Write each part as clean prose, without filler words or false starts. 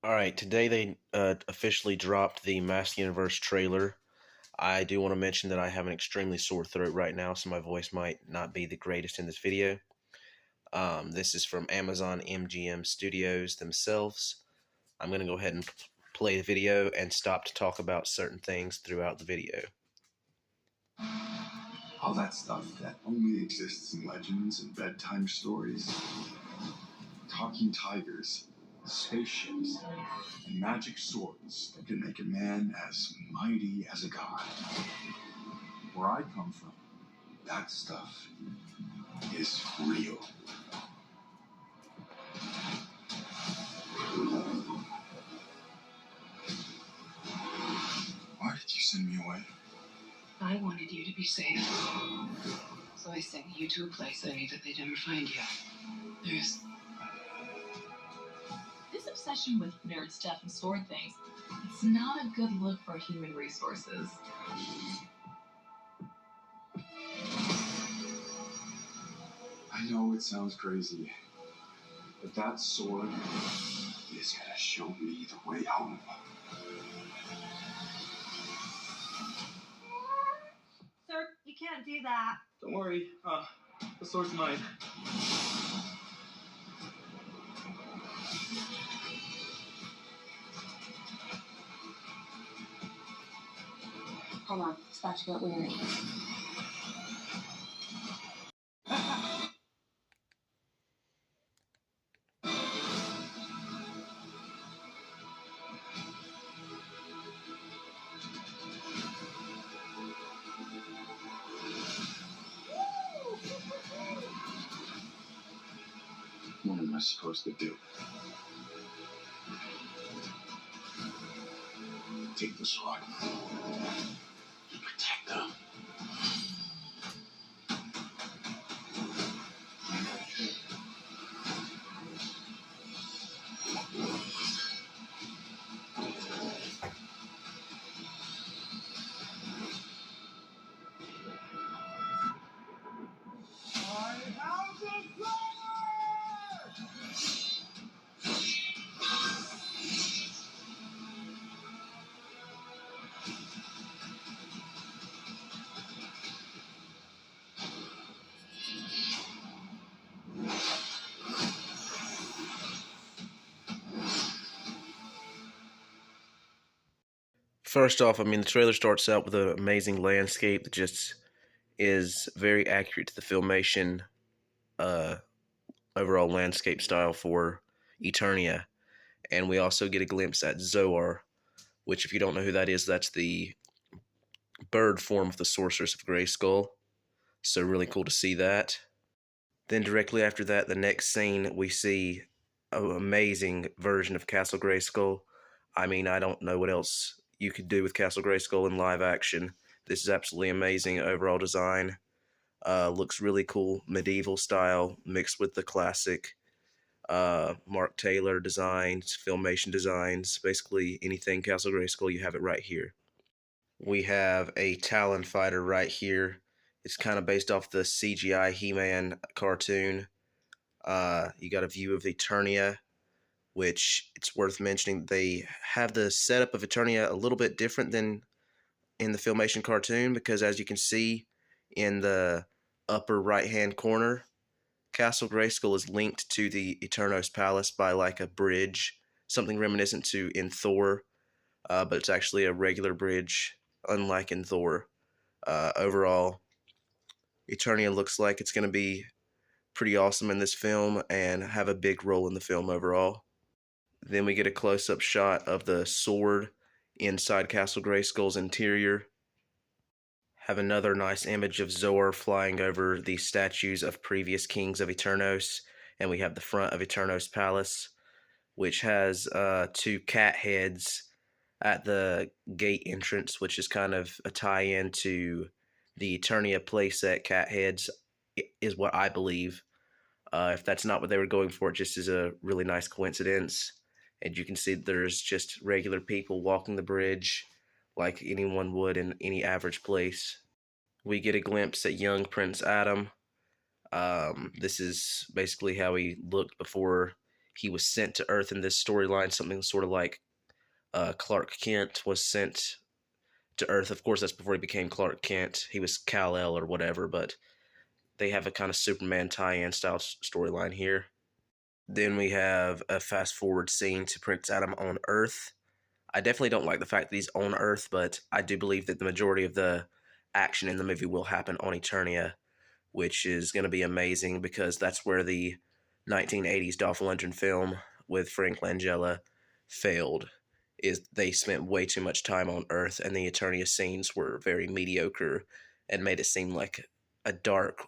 Alright, today they officially dropped the Master Universe trailer. I do want to mention that I have an extremely sore throat right now, so my voice might not be the greatest in this video. This is from Amazon MGM Studios themselves. I'm going to go ahead and play the video and stop to talk about certain things throughout the video. All that stuff that only exists in legends and bedtime stories. Talking tigers, spaceships, and magic swords that can make a man as mighty as a god. Where I come from, that stuff is real. Why did you send me away? I wanted you to be safe. So I sent you to a place I knew that they'd never find you. There's... This obsession with nerd stuff and sword things, it's not a good look for human resources. I know it sounds crazy, but that sword is gonna show me the way home. Sir, you can't do that. Don't worry, the sword's mine. Hold on, it's about to get weird. What am I supposed to do? Take the sword. Protect them. First off, the trailer starts out with an amazing landscape that just is very accurate to the filmation overall landscape style for Eternia. And we also get a glimpse at Zoar, which, if you don't know who that is, that's the bird form of the Sorceress of Grayskull. So really cool to see that. Then directly after that, the next scene, we see an amazing version of Castle Grayskull. I don't know what else you could do with Castle Grayskull in live action. This is absolutely amazing overall design. Looks really cool, medieval style, mixed with the classic Mark Taylor designs, filmation designs. Basically anything Castle Grayskull, you have it right here. We have a Talon fighter right here. It's kind of based off the CGI He-Man cartoon. You got a view of Eternia, which it's worth mentioning they have the setup of Eternia a little bit different than in the filmation cartoon, because as you can see in the upper right-hand corner, Castle Grayskull is linked to the Eternos Palace by like a bridge, something reminiscent to in Thor, but it's actually a regular bridge, unlike in Thor. Overall, Eternia looks like it's going to be pretty awesome in this film and have a big role in the film overall. Then we get a close-up shot of the sword inside Castle Grayskull's interior. Have another nice image of Zoar flying over the statues of previous kings of Eternos. And we have the front of Eternos Palace, which has two cat heads at the gate entrance, which is kind of a tie-in to the Eternia playset cat heads, is what I believe. If that's not what they were going for, it just is a really nice coincidence. And you can see there's just regular people walking the bridge like anyone would in any average place. We get a glimpse at young Prince Adam. This is basically how he looked before he was sent to Earth in this storyline, something sort of like Clark Kent was sent to Earth. Of course, that's before he became Clark Kent. He was Kal-El or whatever, but they have a kind of Superman tie-in style storyline here. Then we have a fast forward scene to Prince Adam on Earth. I definitely don't like the fact that he's on Earth, but I do believe that the majority of the action in the movie will happen on Eternia, which is going to be amazing because that's where the 1980s Dolph Lundgren film with Frank Langella failed. Is they spent way too much time on Earth, and the Eternia scenes were very mediocre and made it seem like a dark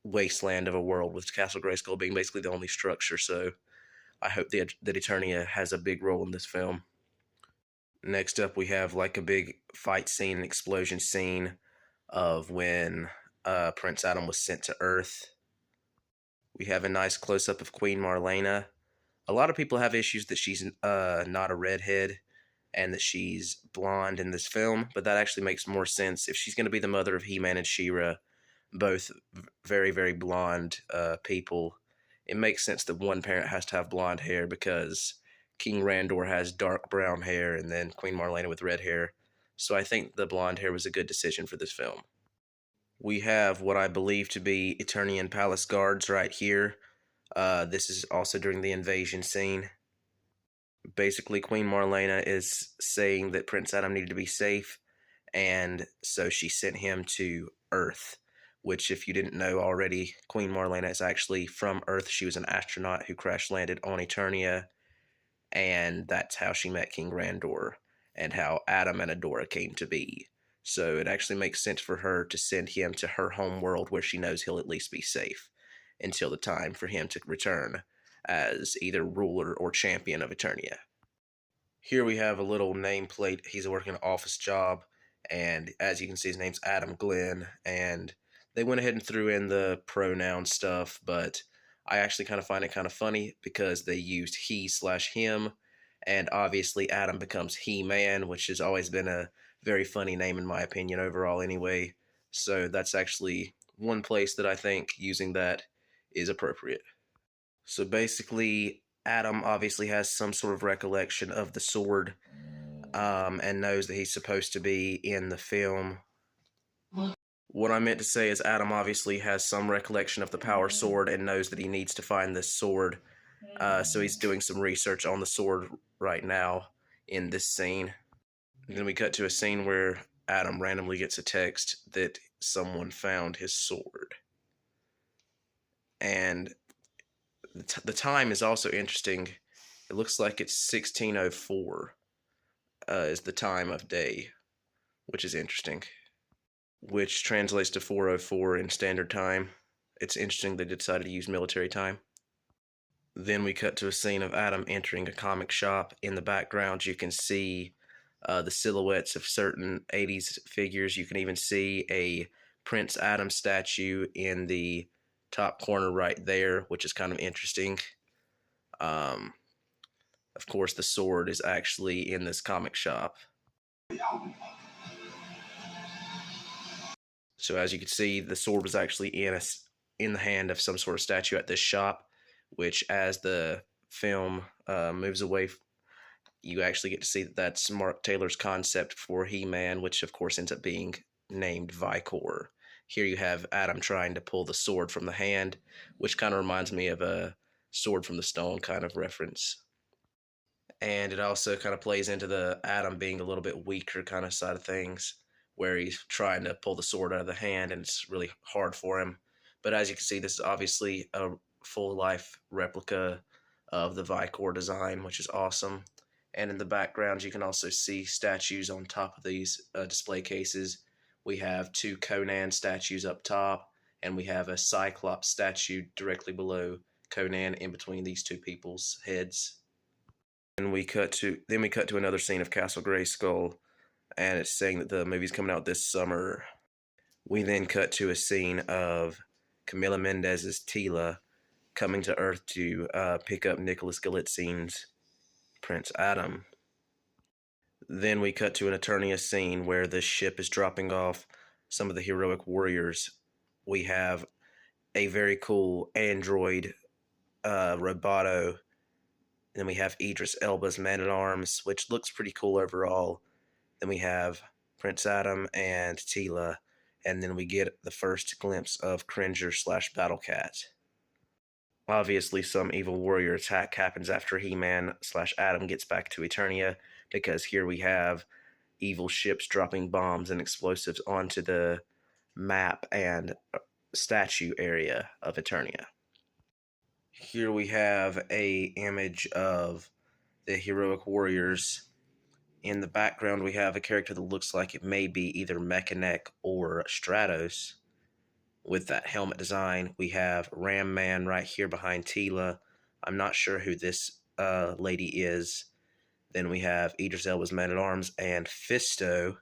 wasteland of a world, with Castle Grayskull being basically the only structure. So I hope that Eternia has a big role in this film. Next up, we have like a big fight scene, an explosion scene of when Prince Adam was sent to Earth. We have a nice close-up of Queen Marlena. A lot of people have issues that she's not a redhead and that she's blonde in this film, but that actually makes more sense. If she's going to be the mother of He-Man and She-Ra, both very, very blonde people, it makes sense that one parent has to have blonde hair because King Randor has dark brown hair and then Queen Marlena with red hair. So I think the blonde hair was a good decision for this film. We have what I believe to be Eternian Palace guards right here. This is also during the invasion scene. Basically, Queen Marlena is saying that Prince Adam needed to be safe, and so she sent him to Earth, which, if you didn't know already, Queen Marlena is actually from Earth. She was an astronaut who crash-landed on Eternia, and that's how she met King Randor, and how Adam and Adora came to be. So it actually makes sense for her to send him to her home world where she knows he'll at least be safe until the time for him to return as either ruler or champion of Eternia. Here we have a little nameplate. He's working an office job, and as you can see, his name's Adam Glenn, and they went ahead and threw in the pronoun stuff, but I actually kind of find it kind of funny because they used he/him, and obviously Adam becomes He-Man, which has always been a very funny name in my opinion overall anyway, so that's actually one place that I think using that is appropriate. So basically, Adam obviously has some sort of recollection of the sword, and knows that he's supposed to be in the film. What I meant to say is Adam obviously has some recollection of the power sword and knows that he needs to find this sword, so he's doing some research on the sword right now in this scene. And then we cut to a scene where Adam randomly gets a text that someone found his sword. And the time is also interesting. It looks like it's 1604 is the time of day, which is interesting, which translates to 4:04 in standard time. It's interesting they decided to use military time. Then we cut to a scene of Adam entering a comic shop. In the background, you can see the silhouettes of certain 80s figures. You can even see a Prince Adam statue in the top corner right there, which is kind of interesting. Of course, the sword is actually in this comic shop. So as you can see, the sword was actually in the hand of some sort of statue at this shop, which as the film moves away, you actually get to see that that's Mark Taylor's concept for He-Man, which of course ends up being named Vicor. Here you have Adam trying to pull the sword from the hand, which kind of reminds me of a Sword from the Stone kind of reference. And it also kind of plays into the Adam being a little bit weaker kind of side of things, where he's trying to pull the sword out of the hand and it's really hard for him. But as you can see, this is obviously a full-life replica of the Vicor design, which is awesome. And in the background, you can also see statues on top of these display cases. We have two Conan statues up top, and we have a Cyclops statue directly below Conan in between these two people's heads. And we cut to another scene of Castle Grayskull, and it's saying that the movie's coming out this summer. We then cut to a scene of Camila Mendez's Tila coming to Earth to pick up Nicholas Galitzin's Prince Adam. Then we cut to an Eternia scene where the ship is dropping off some of the heroic warriors. We have a very cool android Roboto Then we have Idris Elba's Man-at-Arms, which looks pretty cool overall. Then we have Prince Adam and Tila, and then we get the first glimpse of Cringer / Battle Cat. Obviously, some evil warrior attack happens after He-Man / Adam gets back to Eternia, because here we have evil ships dropping bombs and explosives onto the map and statue area of Eternia. Here we have a image of the heroic warriors. In the background, we have a character that looks like it may be either Mechanic or Stratos. With that helmet design, we have Ram Man right here behind Tila. I'm not sure who this lady is. Then we have Idris Elba's Man-at-Arms and Fisto,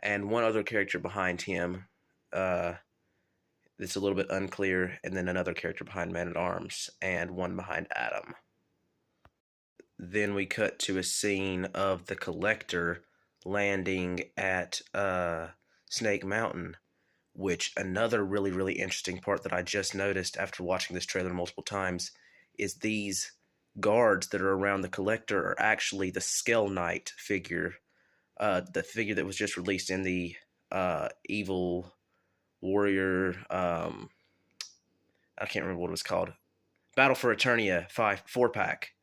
and one other character behind him. It's a little bit unclear, and then another character behind Man-at-Arms, and one behind Adam. Then we cut to a scene of the Collector landing at Snake Mountain, which another really, really interesting part that I just noticed after watching this trailer multiple times is these guards that are around the Collector are actually the Skull Knight figure, the figure that was just released in the Evil Warrior, I can't remember what it was called, Battle for Eternia 4-pack.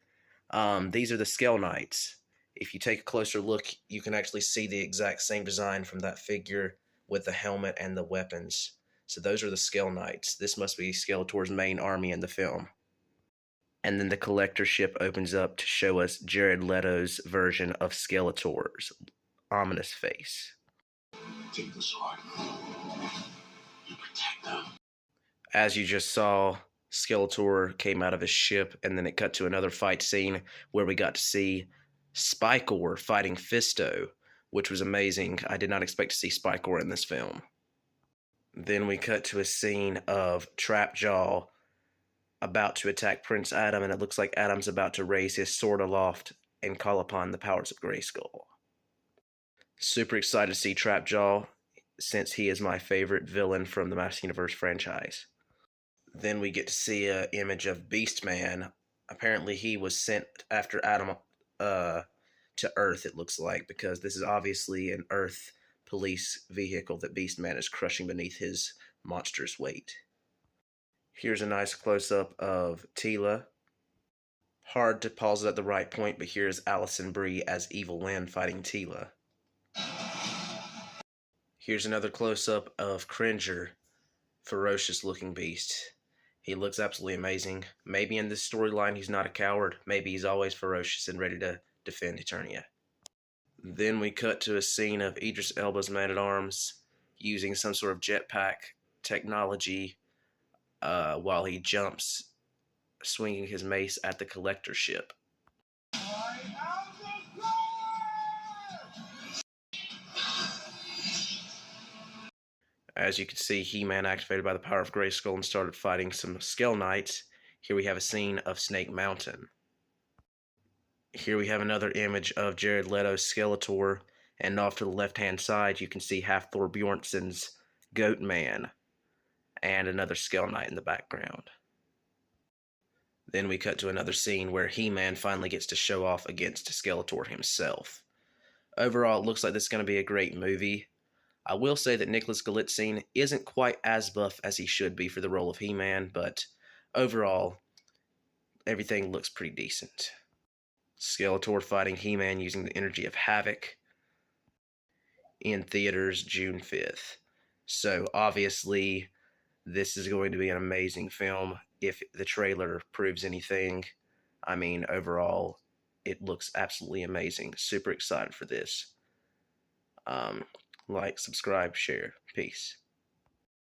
These are the Skull Knights. If you take a closer look, you can actually see the exact same design from that figure with the helmet and the weapons. So those are the Skull Knights. This must be Skeletor's main army in the film. And then the Collector ship opens up to show us Jared Leto's version of Skeletor's ominous face. Take the sword. You protect them. As you just saw, Skeletor came out of his ship, and then it cut to another fight scene where we got to see Spikor fighting Fisto, which was amazing. I did not expect to see Spikor in this film. Then we cut to a scene of Trapjaw about to attack Prince Adam, and it looks like Adam's about to raise his sword aloft and call upon the powers of Grayskull. Super excited to see Trapjaw, since he is my favorite villain from the Master Universe franchise. Then we get to see an image of Beastman. Apparently he was sent after Adam to Earth, it looks like, because this is obviously an Earth police vehicle that Beastman is crushing beneath his monstrous weight. Here's a nice close-up of Tila. Hard to pause it at the right point, but here's Alison Brie as Evil Lyn fighting Tila. Here's another close-up of Cringer, ferocious-looking beast. He looks absolutely amazing. Maybe in this storyline he's not a coward. Maybe he's always ferocious and ready to defend Eternia. Then we cut to a scene of Idris Elba's Man-at-Arms using some sort of jetpack technology while he jumps, swinging his mace at the Collector ship. As you can see, He-Man activated by the power of Grayskull and started fighting some Skull Knights. Here we have a scene of Snake Mountain. Here we have another image of Jared Leto's Skeletor, and off to the left-hand side you can see Hafthor Bjornsson's Goat Man, and another Skull Knight in the background. Then we cut to another scene where He-Man finally gets to show off against Skeletor himself. Overall, it looks like this is going to be a great movie. I will say that Nicholas Galitzine isn't quite as buff as he should be for the role of He-Man, but overall, everything looks pretty decent. Skeletor fighting He-Man using the energy of Havoc in theaters June 5th. So obviously, this is going to be an amazing film if the trailer proves anything. I mean, overall, it looks absolutely amazing. Super excited for this. Like, subscribe, share. Peace.